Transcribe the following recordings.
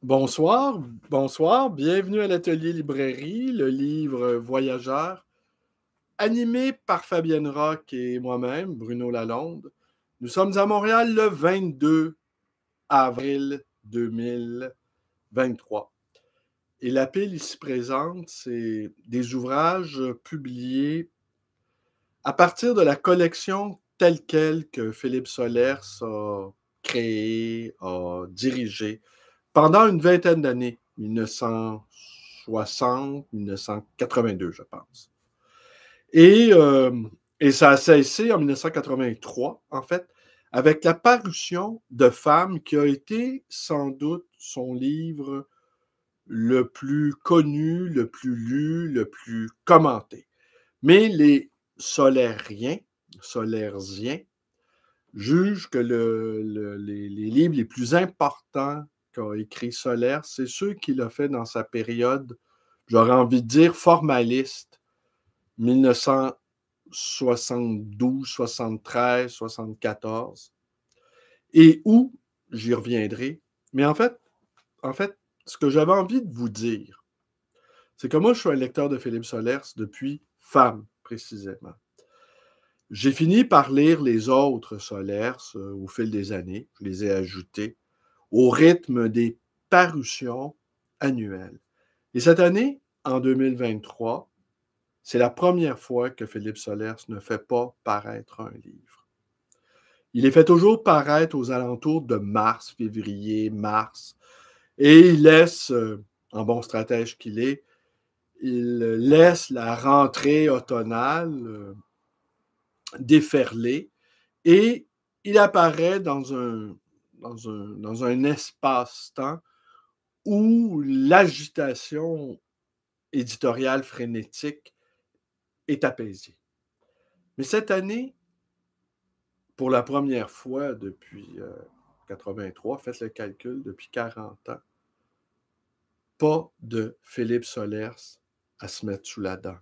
Bonsoir, bonsoir, bienvenue à l'Atelier Librairie, le livre voyageur, animé par Fabienne Roch et moi-même, Bruno Lalonde. Nous sommes à Montréal le 22 avril 2023. Et la pile ici présente, c'est des ouvrages publiés à partir de la collection telle quelle que Philippe Solers a créée, a dirigée pendant une vingtaine d'années, 1960, 1982, je pense. Et, et ça a cessé en 1983, en fait, avec la parution de Femmes, qui a été sans doute son livre le plus connu, le plus lu, le plus commenté. Mais les solériens jugent que les livres les plus importants qu'a écrit Solers, c'est ceux qu'il a fait dans sa période, j'aurais envie de dire, formaliste, 1972, 73, 74, et où, j'y reviendrai, mais en fait, ce que j'avais envie de vous dire, c'est que moi, je suis un lecteur de Philippe Solers depuis Femmes, précisément. J'ai fini par lire les autres Solers au fil des années. Je les ai ajoutés au rythme des parutions annuelles. Et cette année, en 2023, c'est la première fois que Philippe Solers ne fait pas paraître un livre. Il les fait toujours paraître aux alentours de mars, février, mars, et il laisse, en bon stratège qu'il est, il laisse la rentrée automnale déferler et il apparaît dans un espace-temps où l'agitation éditoriale frénétique est apaisée. Mais cette année, pour la première fois depuis 83, faites le calcul, depuis 40 ans, pas de Philippe Solers à se mettre sous la dent.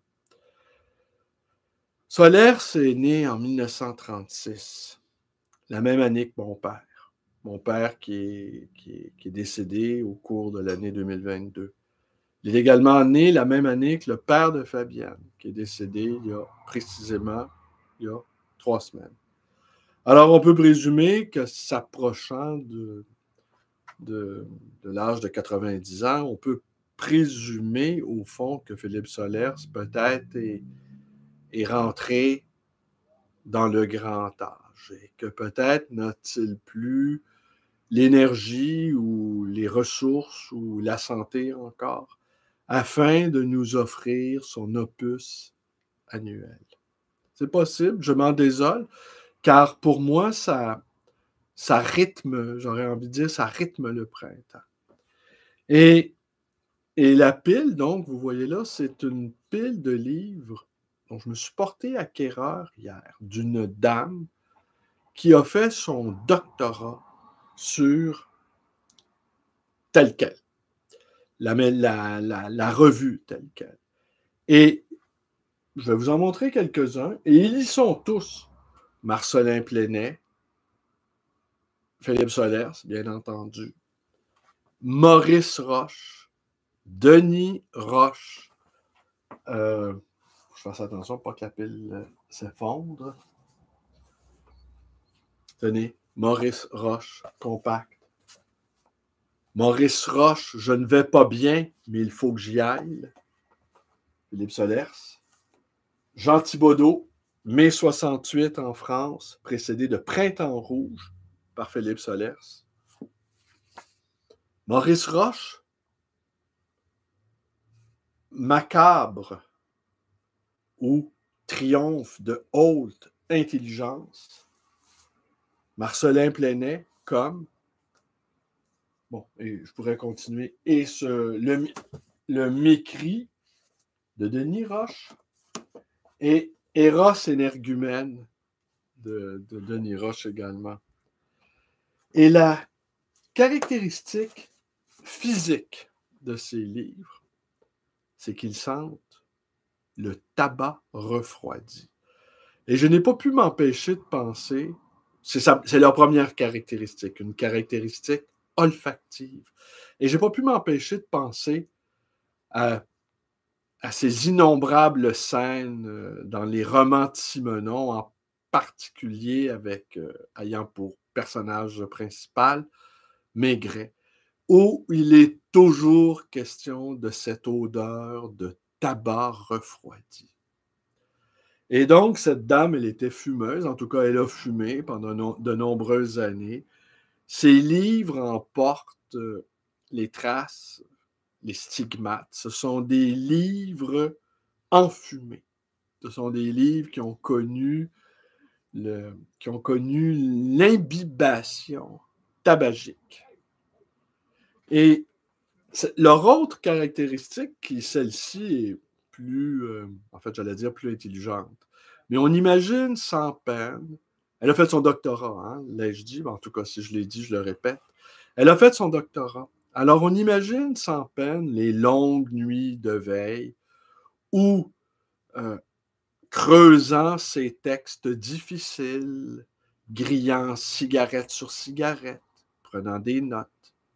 Solers est né en 1936, la même année que mon père. Mon père qui est décédé au cours de l'année 2022. Il est également né la même année que le père de Fabienne, qui est décédé précisément il y a 3 semaines. Alors, on peut présumer que s'approchant de l'âge de 90 ans, on peut présumer, au fond, que Philippe Solers, peut-être, est rentré dans le grand âge et que peut-être n'a-t-il plus l'énergie ou les ressources ou la santé encore afin de nous offrir son opus annuel. C'est possible, je m'en désole, car pour moi, ça rythme, j'aurais envie de dire, ça rythme le printemps. Et la pile, donc, vous voyez là, c'est une pile de livres dont je me suis porté acquéreur hier, d'une dame qui a fait son doctorat sur tel quel, la revue telle quelle. Et je vais vous en montrer quelques-uns, et ils y sont tous. Marcelin Plenay, Philippe Solers, bien entendu, Maurice Roche, Denis Roche, je fasse attention pour pas que la pile s'effondre. Tenez, Maurice Roche, compact. Maurice Roche, je ne vais pas bien, mais il faut que j'y aille. Philippe Solers. Jean Thibodeau, mai 68 en France, précédé de Printemps rouge par Philippe Solers. Maurice Roche, Macabre ou Triomphe de haute intelligence. Marcelin Plenay, comme. Bon, et je pourrais continuer. Et le Mécrit de Denis Roche et Eros énergumène de Denis Roche également. Et la caractéristique physique de ces livres, c'est qu'ils sentent le tabac refroidi. Et je n'ai pas pu m'empêcher de penser, c'est leur première caractéristique, une caractéristique olfactive. Et je n'ai pas pu m'empêcher de penser à ces innombrables scènes dans les romans de Simenon, en particulier ayant pour personnage principal Maigret, où il est toujours question de cette odeur de tabac refroidi. Et donc, cette dame, elle était fumeuse, en tout cas, elle a fumé pendant de nombreuses années. Ses livres en portent les traces, les stigmates. Ce sont des livres enfumés. Ce sont des livres qui ont connu l'imbibation tabagique. Et leur autre caractéristique, qui celle-ci est plus, en fait, j'allais dire plus intelligente, mais on imagine sans peine, elle a fait son doctorat, hein, l'ai-je dit, en tout cas, si je l'ai dit, je le répète, elle a fait son doctorat. Alors, on imagine sans peine les longues nuits de veille où, creusant ces textes difficiles, grillant cigarette sur cigarette, prenant des notes,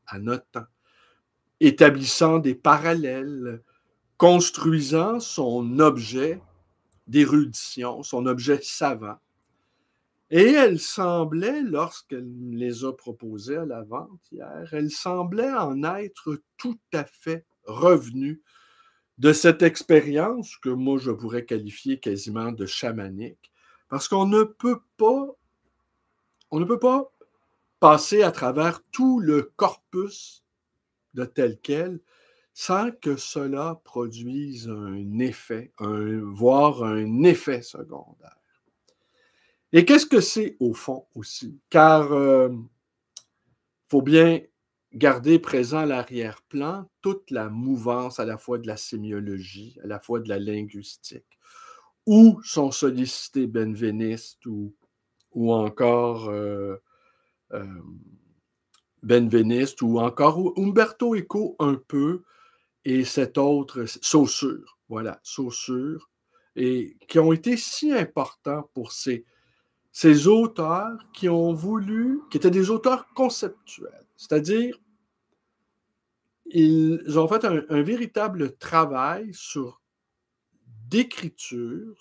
annotant, établissant des parallèles, construisant son objet d'érudition, son objet savant. Et elle semblait, lorsqu'elle les a proposés à la vente hier, elle semblait en être tout à fait revenue de cette expérience que moi je pourrais qualifier quasiment de chamanique, parce qu'on ne peut pas passer à travers tout le corpus de tel quel sans que cela produise un effet, voire un effet secondaire. Et qu'est-ce que c'est au fond aussi? Car faut bien garder présent à l'arrière-plan toute la mouvance à la fois de la sémiologie, à la fois de la linguistique, où sont sollicités Benveniste ou encore Benveniste ou encore Umberto Eco un peu, et cet autre, Saussure, voilà, Saussure, et qui ont été si importants pour ces auteurs qui étaient des auteurs conceptuels, c'est-à-dire ils ont fait un véritable travail sur l'écriture,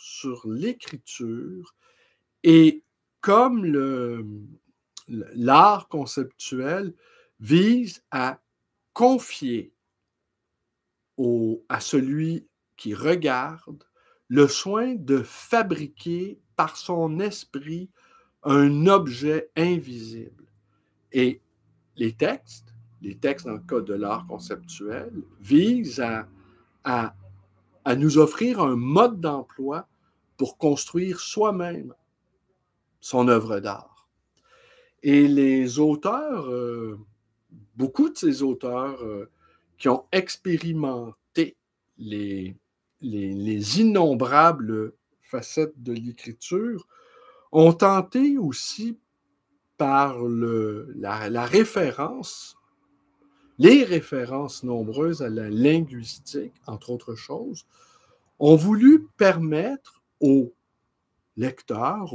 et comme l'art conceptuel vise à confier à celui qui regarde le soin de fabriquer par son esprit un objet invisible. Et les textes dans le cas de l'art conceptuel, visent à nous offrir un mode d'emploi pour construire soi-même son œuvre d'art. Et les auteurs, beaucoup de ces auteurs qui ont expérimenté les innombrables facettes de l'écriture ont tenté aussi par la référence, les références nombreuses à la linguistique, entre autres choses, ont voulu permettre aux lecteurs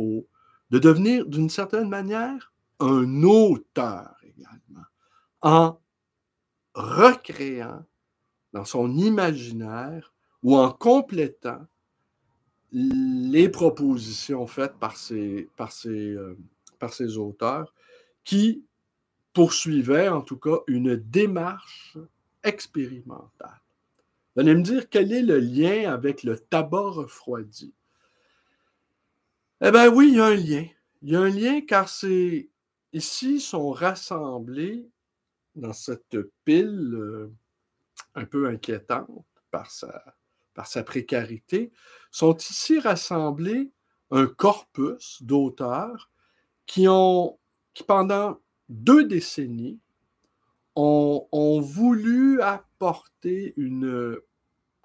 de devenir d'une certaine manière un auteur également, en recréant dans son imaginaire ou en complétant les propositions faites par ces auteurs qui poursuivaient en tout cas une démarche expérimentale. Vous allez me dire quel est le lien avec le tabac refroidi? Eh bien oui, il y a un lien. Il y a un lien car ici sont rassemblés dans cette pile un peu inquiétante par sa précarité, sont ici rassemblés un corpus d'auteurs qui pendant 2 décennies, ont voulu apporter une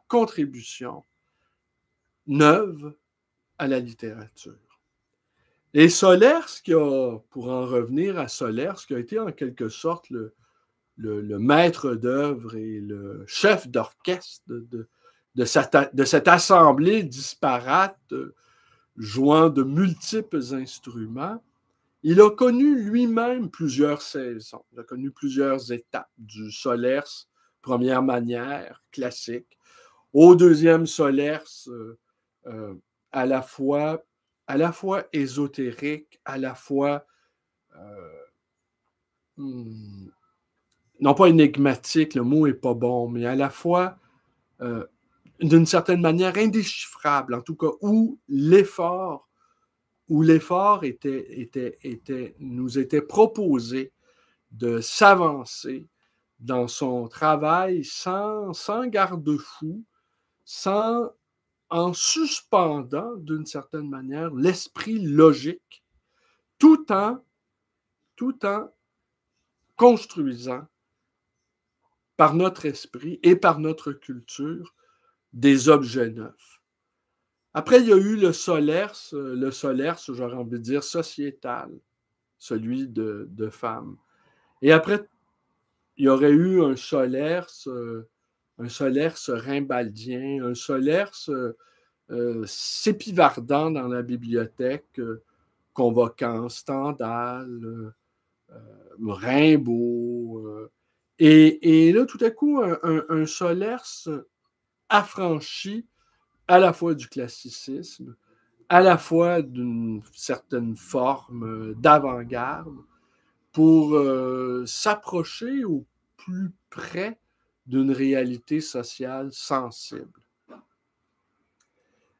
contribution neuve à la littérature. Et Solers, pour en revenir à Solers, qui a été en quelque sorte le maître d'œuvre et le chef d'orchestre de cette assemblée disparate, jouant de multiples instruments, Il a connu lui-même plusieurs saisons. Il a connu plusieurs étapes du Solers, première manière, classique, au deuxième Solers, euh, à la fois, à la fois ésotérique, à la fois, non pas énigmatique, le mot n'est pas bon, mais à la fois, d'une certaine manière, indéchiffrable, en tout cas, où l'effort nous était proposé de s'avancer dans son travail sans garde-fou, en suspendant d'une certaine manière l'esprit logique, tout en, tout en construisant par notre esprit et par notre culture des objets neufs. Après, il y a eu le Solers, j'aurais envie de dire, sociétal, celui de femmes. Et après, il y aurait eu un Solers rimbaldien, un Solers s'épivardant dans la bibliothèque, convoquant Stendhal, Rimbaud. Et là, tout à coup, un Solers affranchi à la fois du classicisme, à la fois d'une certaine forme d'avant-garde, pour s'approcher au plus près d'une réalité sociale sensible.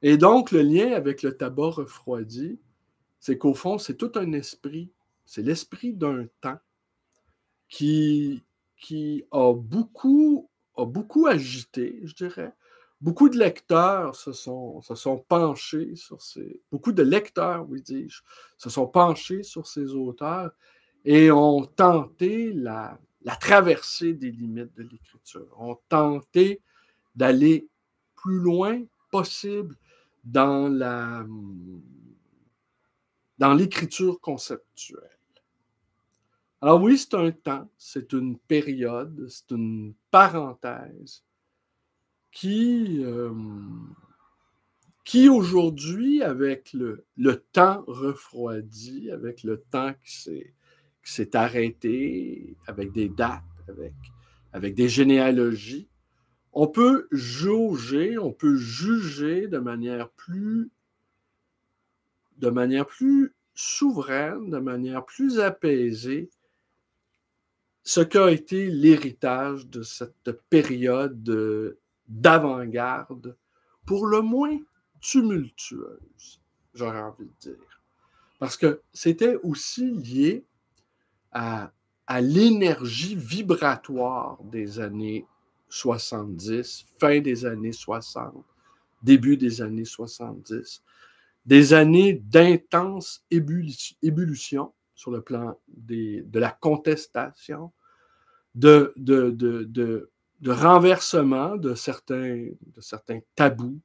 Et donc, le lien avec le tabac refroidi, c'est qu'au fond, c'est tout un esprit, c'est l'esprit d'un temps qui a beaucoup agité, je dirais. Beaucoup de lecteurs se sont penchés sur ces... Beaucoup de lecteurs, oui dis-je, se sont penchés sur ces auteurs et ont tenté la traversée des limites de l'écriture, ont tenté d'aller plus loin possible dans l'écriture conceptuelle. Alors oui, c'est un temps, c'est une période, c'est une parenthèse qui aujourd'hui, avec le temps refroidi, avec le temps qui s'est arrêté, avec des dates, avec des généalogies, on peut jauger, on peut juger de manière plus souveraine, de manière plus apaisée, ce qu'a été l'héritage de cette période d'avant-garde, pour le moins tumultueuse, j'aurais envie de dire. Parce que c'était aussi lié à l'énergie vibratoire des années 70, fin des années 60, début des années 70, des années d'intense ébullition sur le plan de la contestation, de renversement de certains tabous,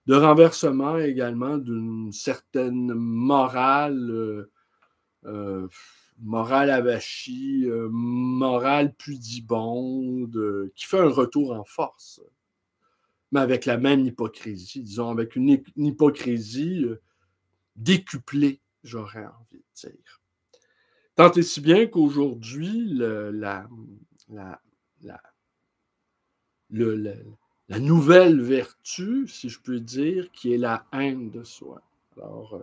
de renversement également d'une certaine morale avachie, morale pudibonde, qui fait un retour en force, mais avec la même hypocrisie, disons, avec une hypocrisie décuplée, j'aurais envie de dire. Tant et si bien qu'aujourd'hui, la nouvelle vertu, si je peux dire, qui est la haine de soi. Alors,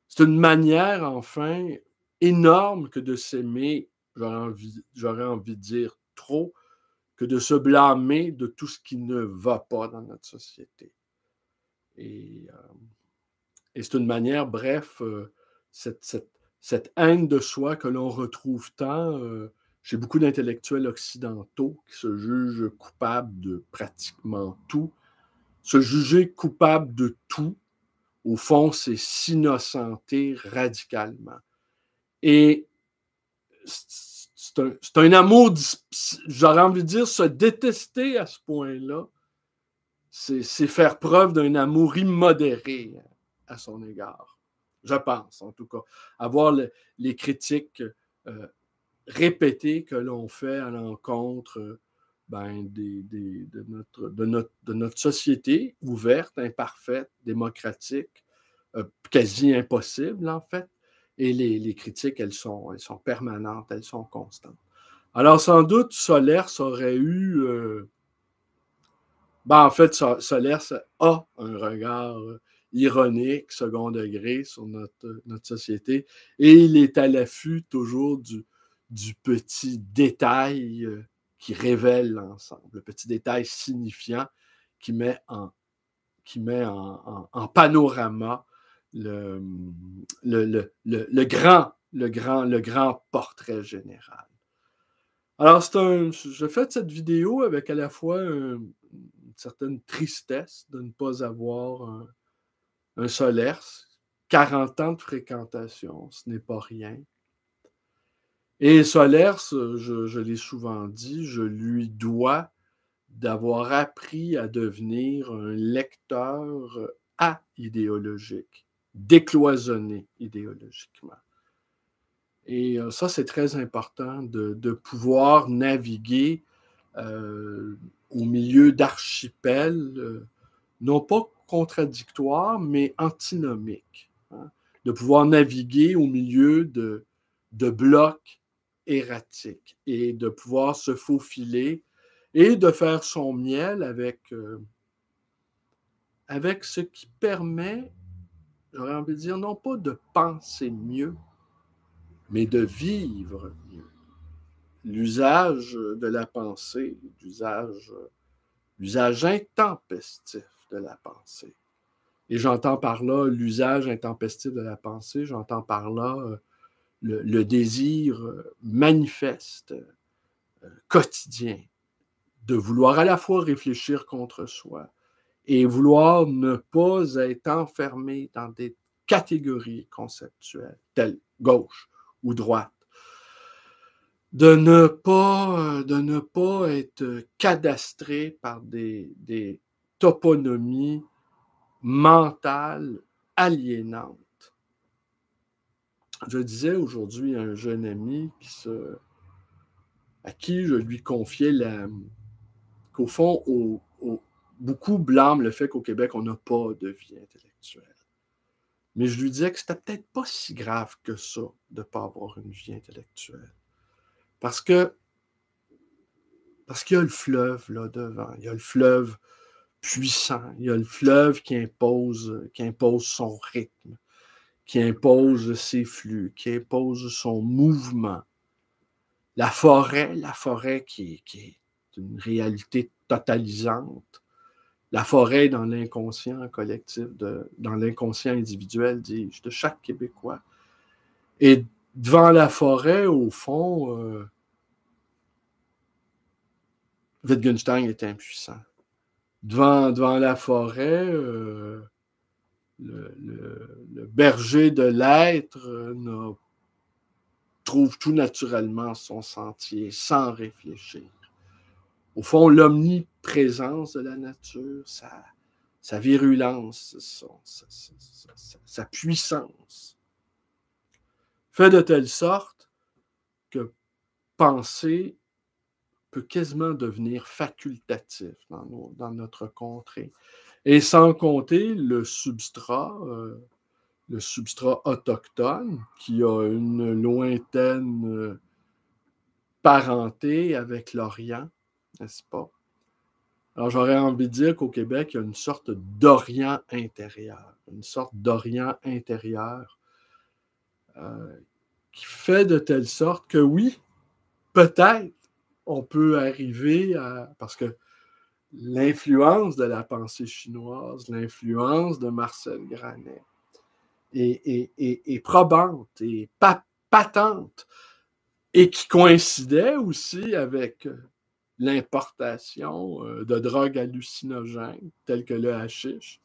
c'est une manière, enfin, énorme que de s'aimer, j'aurais envie de dire trop, que de se blâmer de tout ce qui ne va pas dans notre société. Et c'est une manière, bref, cette haine de soi que l'on retrouve tant chez beaucoup d'intellectuels occidentaux qui se jugent coupables de pratiquement tout. Se juger coupable de tout, au fond, c'est s'innocenter radicalement. Et c'est un amour, j'aurais envie de dire, se détester à ce point-là, c'est faire preuve d'un amour immodéré à son égard. Je pense, en tout cas. Avoir les critiques répétées que l'on fait à l'encontre de notre société ouverte, imparfaite, démocratique, quasi impossible, en fait. Et les critiques, elles sont permanentes, elles sont constantes. Alors, sans doute, Solers aurait eu... en fait, Solers a un regard ironique, second degré, sur notre société, et il est à l'affût toujours du petit détail qui révèle l'ensemble, le petit détail signifiant qui met en panorama le grand portrait général. Alors, je fais cette vidéo avec à la fois une certaine tristesse de ne pas avoir un Solers. 40 ans de fréquentation, ce n'est pas rien. Et Solers, je l'ai souvent dit, je lui dois d'avoir appris à devenir un lecteur idéologique, décloisonné idéologiquement. Et ça, c'est très important de pouvoir naviguer au milieu d'archipels, non pas contradictoires, mais antinomiques. Hein? De pouvoir naviguer au milieu de blocs erratiques et de pouvoir se faufiler et de faire son miel avec ce qui permet, j'aurais envie de dire, non pas de penser mieux, mais de vivre mieux. L'usage de la pensée, l'usage intempestif de la pensée. Et j'entends par là l'usage intempestif de la pensée, j'entends par là le désir manifeste, quotidien, de vouloir à la fois réfléchir contre soi et vouloir ne pas être enfermé dans des catégories conceptuelles, telles gauche ou droite. De ne pas être cadastré par des toponymies mentales aliénantes. Je disais aujourd'hui à un jeune ami à qui je lui confiais qu'au fond, beaucoup blâment le fait qu'au Québec, on n'a pas de vie intellectuelle. Mais je lui disais que c'était peut-être pas si grave que ça de ne pas avoir une vie intellectuelle. Parce qu'il y a le fleuve là devant, il y a le fleuve puissant, il y a le fleuve qui impose son rythme, qui impose ses flux, qui impose son mouvement. La forêt qui est une réalité totalisante. La forêt dans l'inconscient collectif, dans l'inconscient individuel, dis-je, de chaque Québécois. Et devant la forêt, au fond, Wittgenstein est impuissant. Devant la forêt, le berger de l'être trouve tout naturellement son sentier, sans réfléchir. Au fond, l'omniprésence de la nature, sa virulence, sa puissance, fait de telle sorte que penser peut quasiment devenir facultatif dans notre contrée. Et sans compter le substrat autochtone, qui a une lointaine parenté avec l'Orient, n'est-ce pas? Alors, j'aurais envie de dire qu'au Québec, il y a une sorte d'Orient intérieur, qui fait de telle sorte que oui, peut-être, on peut arriver à... Parce que l'influence de la pensée chinoise, l'influence de Marcel Granet est probante et patente et qui coïncidait aussi avec l'importation de drogues hallucinogènes telles que le hashish,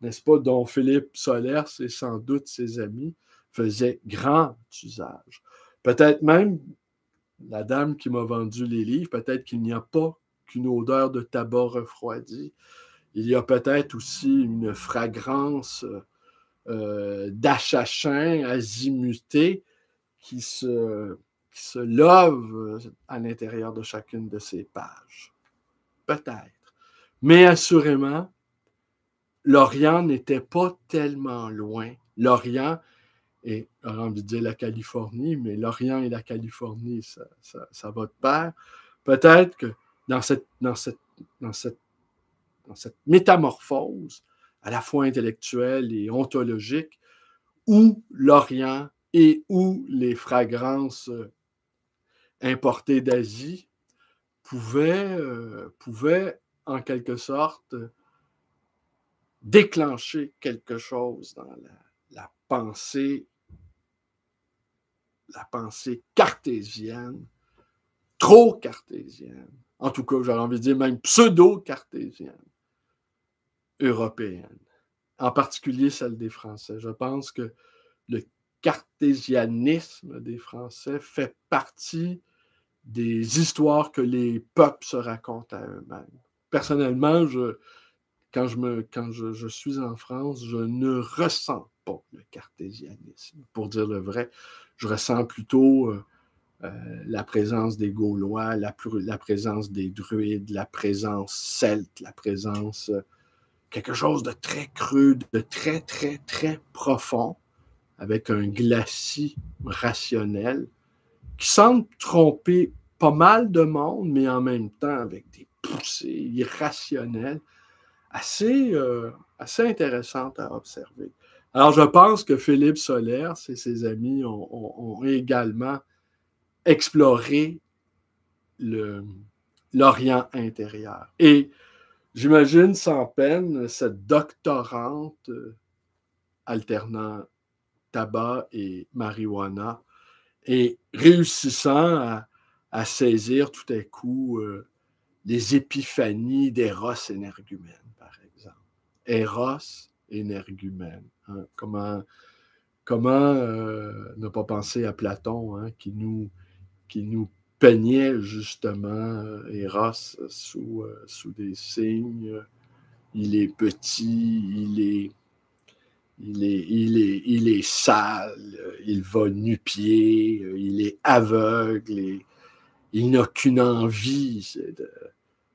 n'est-ce pas, dont Philippe Solers et sans doute ses amis faisaient grand usage. Peut-être même la dame qui m'a vendu les livres, peut-être qu'il n'y a pas qu'une odeur de tabac refroidi. Il y a peut-être aussi une fragrance d'achachin azimuté qui se love à l'intérieur de chacune de ces pages. Peut-être. Mais assurément, l'Orient n'était pas tellement loin. L'Orient, et j'aurais envie de dire la Californie, mais l'Orient et la Californie, ça va de pair. Peut-être que dans cette métamorphose, à la fois intellectuelle et ontologique, où l'Orient et où les fragrances importées d'Asie pouvaient en quelque sorte déclencher quelque chose dans la pensée cartésienne, trop cartésienne, en tout cas, j'aurais envie de dire même pseudo-cartésienne, européenne, en particulier celle des Français. Je pense que le cartésianisme des Français fait partie des histoires que les peuples se racontent à eux-mêmes. Personnellement, quand je suis en France, je ne ressens pas le cartésianisme. Pour dire le vrai, je ressens plutôt la présence des Gaulois, la présence des Druides, la présence celte, la présence quelque chose de très creux, de très, très, très profond, avec un glacis rationnel, qui semble tromper pas mal de monde, mais en même temps avec des poussées irrationnelles assez intéressantes à observer. Alors, je pense que Philippe Solers et ses amis ont également exploré l'Orient intérieur. Et j'imagine sans peine cette doctorante alternant tabac et marijuana et réussissant à saisir tout à coup les épiphanies d'Eros énergumène, par exemple. Eros énergumène. Hein? Comment ne pas penser à Platon, hein, qui nous peignait justement Eros sous des signes. Il est petit, il est sale, il va nu-pied, il est aveugle, et il n'a qu'une envie,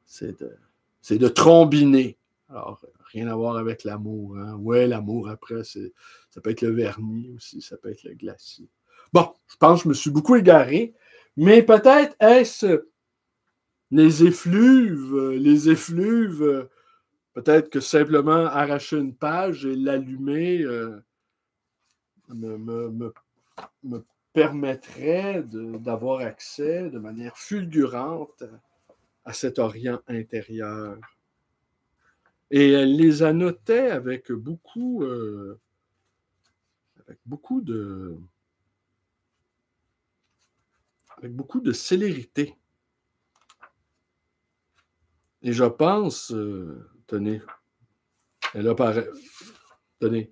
c'est de trombiner. Alors, rien à voir avec l'amour. Hein? Ouais, l'amour, après, ça peut être le vernis aussi, ça peut être le glacis. Bon, je pense que je me suis beaucoup égaré, mais peut-être est-ce les effluves, peut-être que simplement arracher une page et l'allumer me permettrait d'avoir accès de manière fulgurante à cet Orient intérieur. Et elle les annotait avec beaucoup de célérité. Et je pense, tenez, elle apparaît, tenez,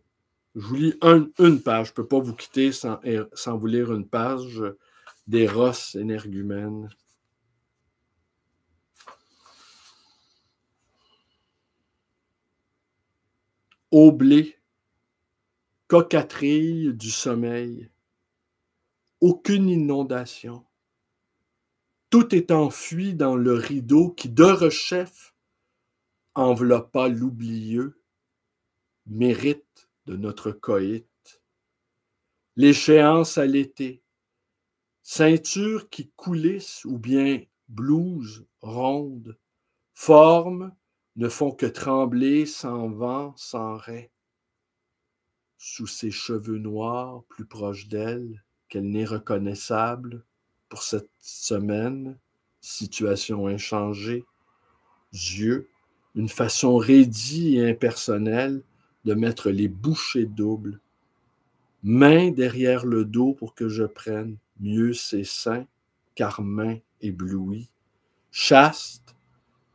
je vous lis une page, je ne peux pas vous quitter sans vous lire une page d'Eros énergumène. Au blé, cocatrille du sommeil, aucune inondation. Tout est enfui dans le rideau qui, de rechef, enveloppa l'oublieux, mérite de notre coït. L'échéance à l'été, ceinture qui coulisse ou bien blouse ronde, formes ne font que trembler sans vent, sans raie. Sous ses cheveux noirs, plus proches d'elle, qu'elle n'est reconnaissable pour cette semaine, situation inchangée, yeux, une façon raidie et impersonnelle de mettre les bouchées doubles. Main derrière le dos pour que je prenne mieux ses seins, carmin ébloui, chaste,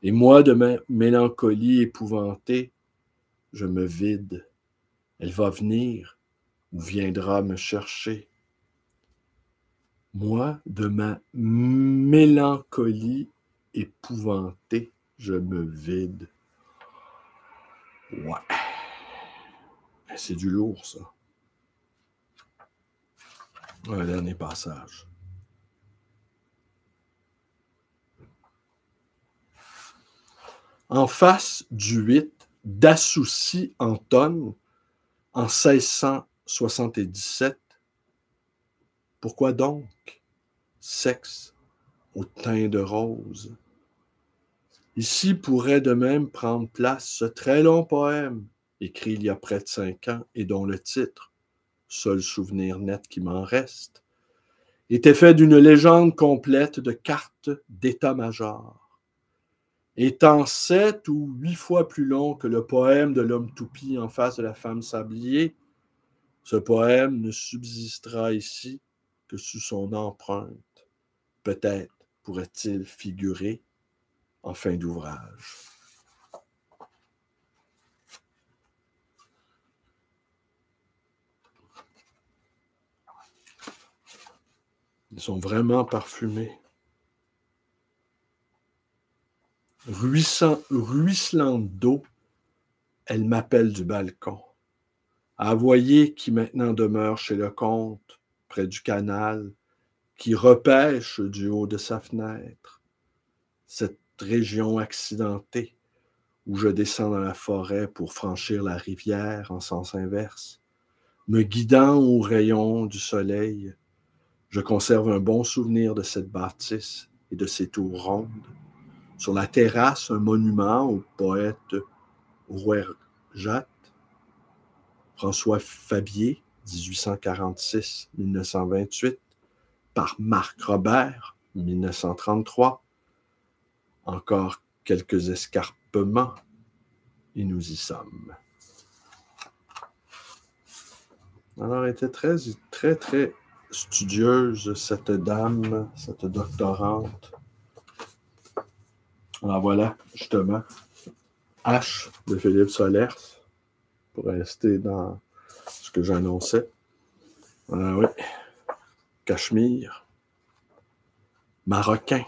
et moi de ma mélancolie épouvantée, je me vide. Elle va venir ou viendra me chercher. Moi, de ma mélancolie épouvantée, je me vide. Ouais. C'est du lourd, ça. Un dernier passage. En face du 8, d'Assouci Anton en 1677. Pourquoi donc sexe au teint de rose? Ici pourrait de même prendre place ce très long poème, écrit il y a près de 5 ans et dont le titre, seul souvenir net qui m'en reste, était fait d'une légende complète de cartes d'état-major. Étant 7 ou 8 fois plus long que le poème de l'homme toupie en face de la femme sablier, ce poème ne subsistera ici que sous son empreinte. Peut-être pourrait-il figurer en fin d'ouvrage. Ils sont vraiment parfumés. Ruisselante d'eau, elle m'appelle du balcon. À voyer qui maintenant demeure chez le comte, près du canal, qui repêche du haut de sa fenêtre. Cette région accidentée où je descends dans la forêt pour franchir la rivière en sens inverse, me guidant aux rayons du soleil, je conserve un bon souvenir de cette bâtisse et de ses tours rondes. Sur la terrasse, un monument au poète Rouerjat, François Fabier, 1846-1928, par Marc Robert, 1933. Encore quelques escarpements, et nous y sommes. Alors, elle était très, très, très studieuse, cette dame, cette doctorante. Alors voilà, justement, H de Philippe Solers, pour rester dans ce que j'annonçais. Ah oui, Cachemire, Marocain,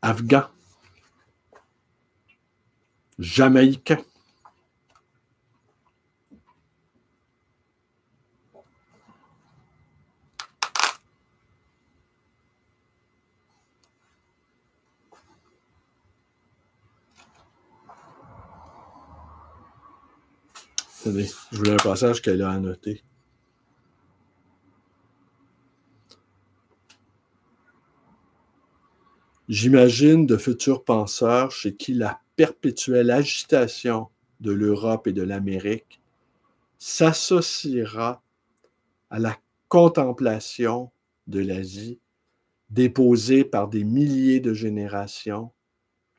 Afghan, Jamaïcain. Attendez, je voulais un passage qu'elle a annoté. J'imagine de futurs penseurs chez qui la perpétuelle agitation de l'Europe et de l'Amérique s'associera à la contemplation de l'Asie déposée par des milliers de générations.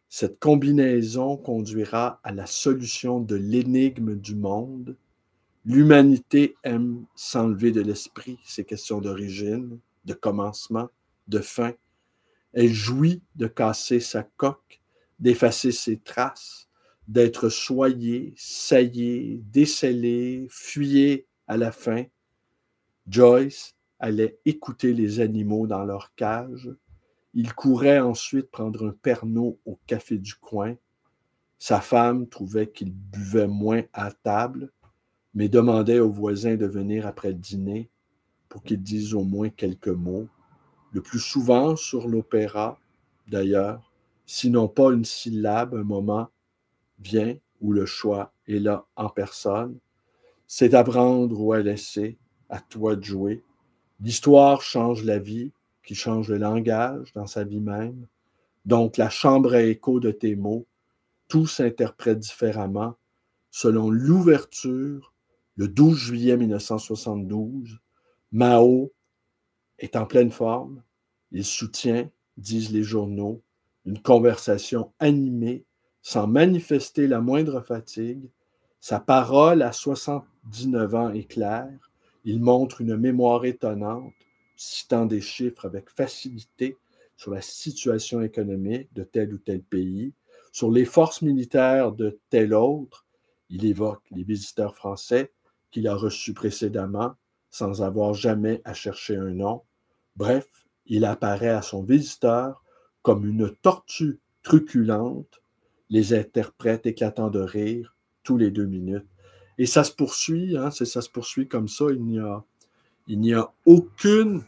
Cette combinaison conduira à la solution de l'énigme du monde. L'humanité aime s'enlever de l'esprit ces questions d'origine, de commencement, de fin. Elle jouit de casser sa coque, d'effacer ses traces, d'être soyée, saillée, décellée, fuyée à la fin. Joyce allait écouter les animaux dans leur cage. Il courait ensuite prendre un pernod au café du coin. Sa femme trouvait qu'il buvait moins à table, mais demandait aux voisins de venir après le dîner pour qu'ils disent au moins quelques mots, le plus souvent sur l'opéra, d'ailleurs, sinon pas une syllabe, un moment vient où le choix est là en personne. C'est à prendre ou à laisser, à toi de jouer. L'histoire change la vie, qui change le langage dans sa vie même. Donc, la chambre à écho de tes mots, tout s'interprète différemment selon l'ouverture, le 12 juillet 1972. Mao est en pleine forme. Il soutient, disent les journaux, une conversation animée, sans manifester la moindre fatigue. Sa parole à 79 ans est claire. Il montre une mémoire étonnante, citant des chiffres avec facilité sur la situation économique de tel ou tel pays, sur les forces militaires de tel autre. Il évoque les visiteurs français qu'il a reçus précédemment, sans avoir jamais à chercher un nom. Bref, il apparaît à son visiteur comme une tortue truculente, les interprètes éclatant de rire tous les 2 minutes. Et ça se poursuit, ça se poursuit comme ça. Il n'y a aucune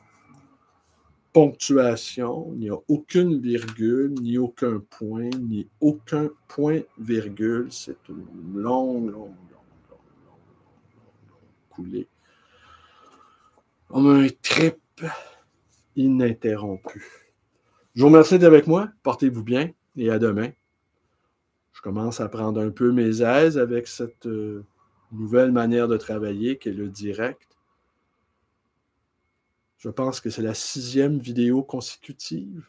ponctuation, il n'y a aucune virgule, ni aucun point, ni aucun point-virgule. C'est une longue coulée. On a un trip ininterrompu. Je vous remercie d'être avec moi. Portez-vous bien et à demain. Je commence à prendre un peu mes aises avec cette nouvelle manière de travailler qui est le direct. Je pense que c'est la 6e vidéo consécutive.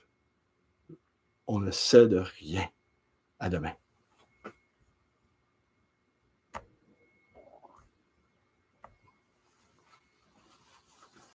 On ne sait de rien. À demain.